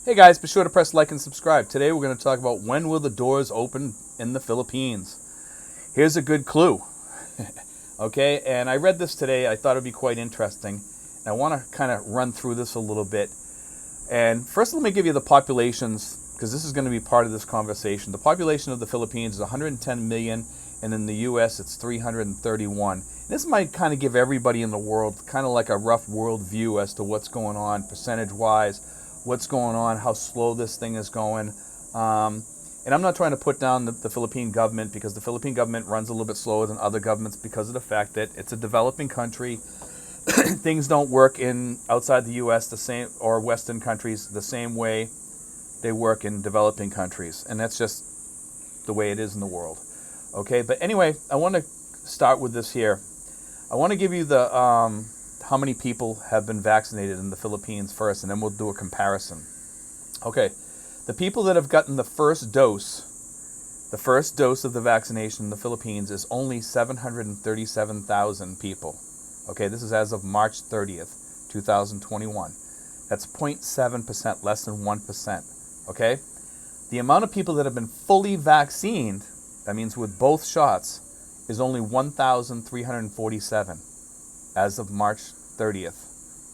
Hey guys, be sure to press like and subscribe. Today we're going to talk about when will the doors open in the Philippines. Here's a good clue. Okay, and I read this today. I thought it'd be quite interesting. And I want to kind of run through this a little bit. And first let me give you the populations, because this is going to be part of this conversation. The population of the Philippines is 110 million, and in the US it's 331. This might kind of give everybody in the world kind of like a rough world view as to what's going on percentage-wise, what's going on, how slow this thing is going. And I'm not trying to put down the Philippine government, because the Philippine government runs a little bit slower than other governments because of the fact that it's a developing country. Things don't work in outside the U.S. the same, or Western countries the same way they work in developing countries, and that's just the way it is in the world. Okay, but anyway, I want to start with this here. I want to give you the how many people have been vaccinated in the Philippines first, and then we'll do a comparison. Okay, the people that have gotten the first dose of the vaccination in the Philippines is only 737,000 people. Okay, this is as of March 30th, 2021. That's 0.7%, less than 1%. Okay, the amount of people that have been fully vaccinated, that means with both shots, is only 1,347 as of March 30th.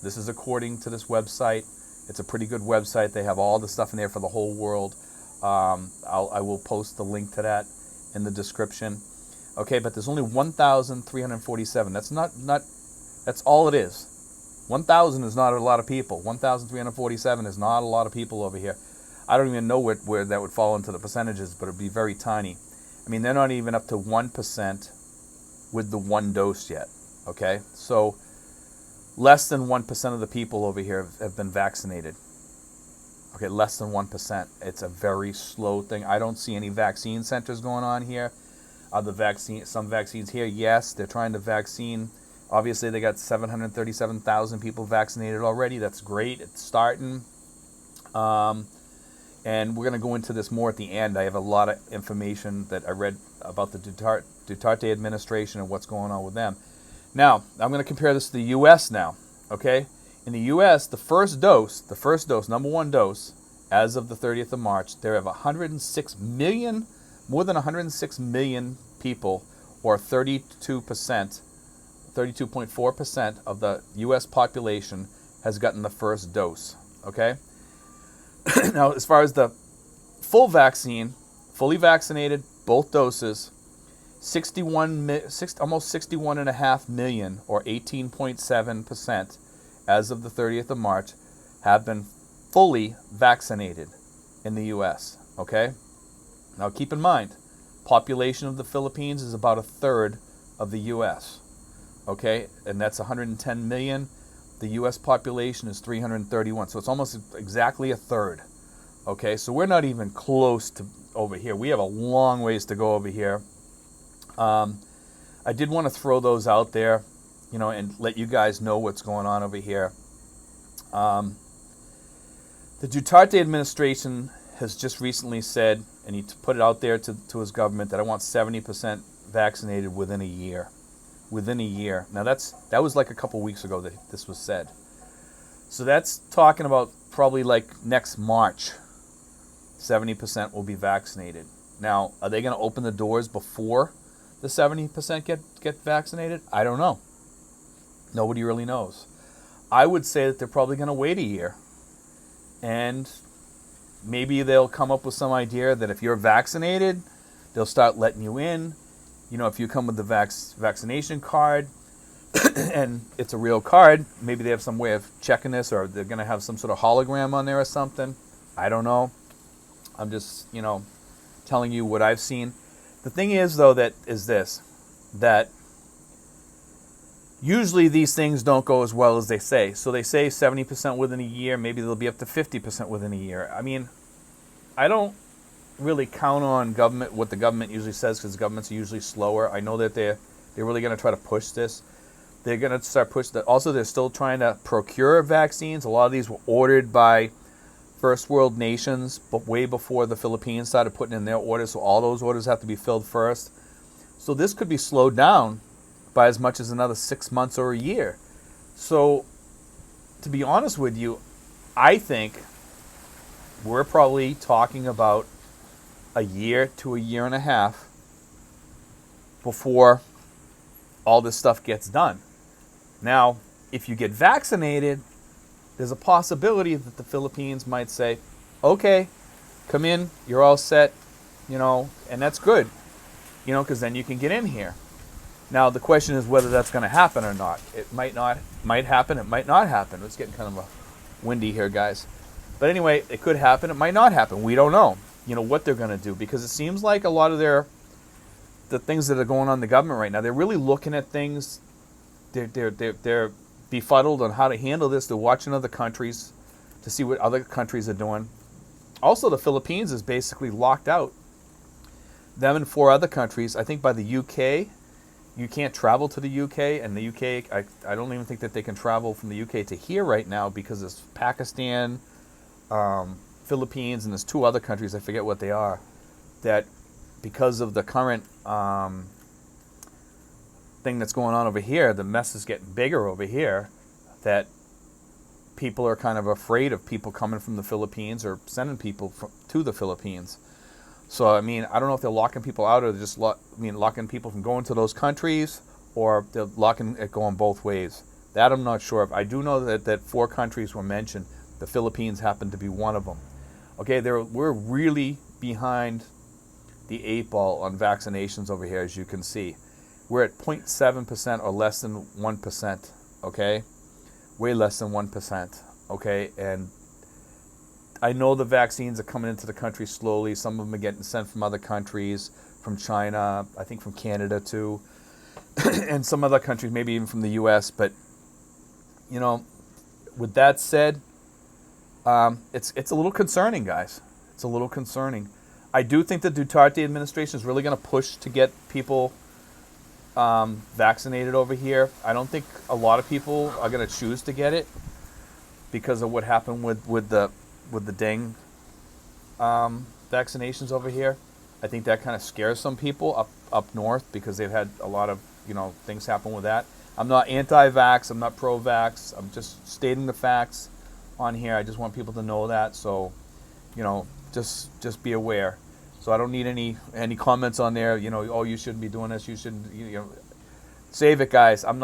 This is according to this website. It's a pretty good website. They have all the stuff in there for the whole world. I will post the link to that in the description. Okay, but there's only 1,347. That's all it is. 1,000 is not a lot of people. 1,347 is not a lot of people over here. I don't even know where that would fall into the percentages, but it'd be very tiny. I mean, they're not even up to 1% with the one dose yet. Okay, so less than 1% of the people over here have been vaccinated. Okay, less than 1%. It's a very slow thing. I don't see any vaccine centers going on here. Some vaccines here, yes, they're trying to vaccine. Obviously, they got 737,000 people vaccinated already. That's great. It's starting. And we're going to go into this more at the end. I have a lot of information that I read about the Duterte administration and what's going on with them. Now, I'm going to compare this to the U.S. now, okay? In the U.S., the first dose, number one dose, as of the 30th of March, there have 106 million, more than 106 million people, or 32.4% of the U.S. population has gotten the first dose, okay? Now, as far as the full vaccine, fully vaccinated, both doses, almost 61.5 million, or 18.7%, as of the 30th of March, have been fully vaccinated in the U.S., okay? Now, keep in mind, population of the Philippines is about a third of the U.S., okay? And that's 110 million. The U.S. population is 331, so it's almost exactly a third. Okay, so we're not even close to over here. We have a long ways to go over here. I did want to throw those out there, and let you guys know what's going on over here. The Duterte administration has just recently said, and he put it out there to his government, that I want 70% vaccinated within a year. Within a year. Now that was like a couple weeks ago that this was said. So that's talking about probably like next March, 70% will be vaccinated. Now, are they going to open the doors before the 70% get vaccinated? I don't know. Nobody really knows. I would say that they're probably going to wait a year. And maybe they'll come up with some idea that if you're vaccinated, they'll start letting you in. If you come with the vaccination card and it's a real card, maybe they have some way of checking this, or they're going to have some sort of hologram on there or something. I don't know. I'm just, telling you what I've seen. The thing is, though, that usually these things don't go as well as they say. So they say 70% within a year. Maybe they'll be up to 50% within a year. I mean, I don't really count on what the government usually says, because the governments are usually slower. I know that they're really going to try to push this. They're going to start pushing that. Also, they're still trying to procure vaccines. A lot of these were ordered by first world nations, but way before the Philippines started putting in their orders. So all those orders have to be filled first. So this could be slowed down by as much as another 6 months or a year. So to be honest with you, I think we're probably talking about a year to a year and a half before all this stuff gets done. Now, if you get vaccinated, there's a possibility that the Philippines might say, okay, come in, you're all set, and that's good, because then you can get in here. Now, the question is whether that's going to happen or not. It might happen, it might not happen. It's getting kind of windy here, guys. But anyway, it could happen, it might not happen. We don't know, what they're going to do, because it seems like a lot of the things that are going on in the government right now, they're really looking at things. They're befuddled on how to handle this. They're watching other countries to see what other countries are doing. Also, the Philippines is basically locked out. Them and 4 other countries. I think by the UK, you can't travel to the UK, and the UK, I don't even think that they can travel from the UK to here right now, because it's Pakistan, Philippines, and there's 2 other countries, I forget what they are, that because of the current thing that's going on over here, the mess is getting bigger over here, that people are kind of afraid of people coming from the Philippines or sending people to the Philippines. So, I don't know if they're locking people out, or they're just locking people from going to those countries, or they're locking it going both ways. That I'm not sure of. I do know that 4 countries were mentioned. The Philippines happened to be one of them. Okay, we're really behind the 8 ball on vaccinations over here, as you can see. We're at 0.7% or less than 1%, okay? Way less than 1%, okay? And I know the vaccines are coming into the country slowly. Some of them are getting sent from other countries, from China, I think from Canada too, and some other countries, maybe even from the U.S. But, with that said, it's a little concerning, guys. It's a little concerning. I do think the Duterte administration is really going to push to get people vaccinated over here. I don't think a lot of people are going to choose to get it because of what happened with the dengue vaccinations over here. I think that kind of scares some people up north, because they've had a lot of things happen with that. I'm not anti-vax. I'm not pro-vax. I'm just stating the facts on here. I just want people to know that. So, just be aware. So I don't need any comments on there. Oh, you shouldn't be doing this. You shouldn't. Save it, guys. I'm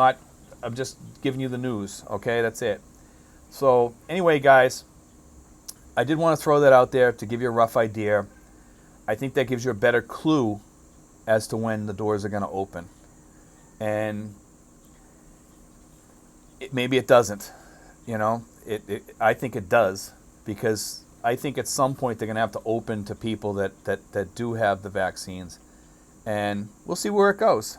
just giving you the news. Okay, that's it. So anyway, guys, I did want to throw that out there to give you a rough idea. I think that gives you a better clue as to when the doors are going to open, and maybe it doesn't. I think it does, because I think at some point they're going to have to open to people that do have the vaccines, and we'll see where it goes.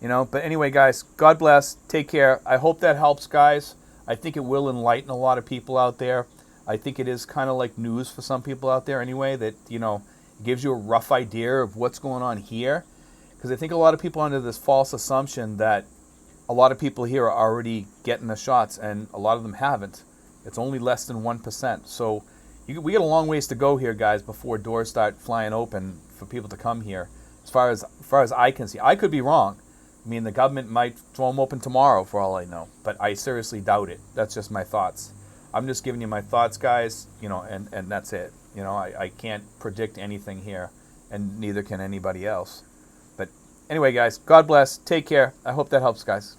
But anyway, guys, God bless. Take care. I hope that helps, guys. I think it will enlighten a lot of people out there. I think it is kind of like news for some people out there anyway, that, it gives you a rough idea of what's going on here. Because I think a lot of people are under this false assumption that a lot of people here are already getting the shots, and a lot of them haven't. It's only less than 1%. So we got a long ways to go here, guys, before doors start flying open for people to come here. As far as I can see, I could be wrong. The government might throw them open tomorrow, for all I know, but I seriously doubt it. That's just my thoughts. I'm just giving you my thoughts, guys. And that's it. I can't predict anything here, and neither can anybody else. But anyway, guys, God bless. Take care. I hope that helps, guys.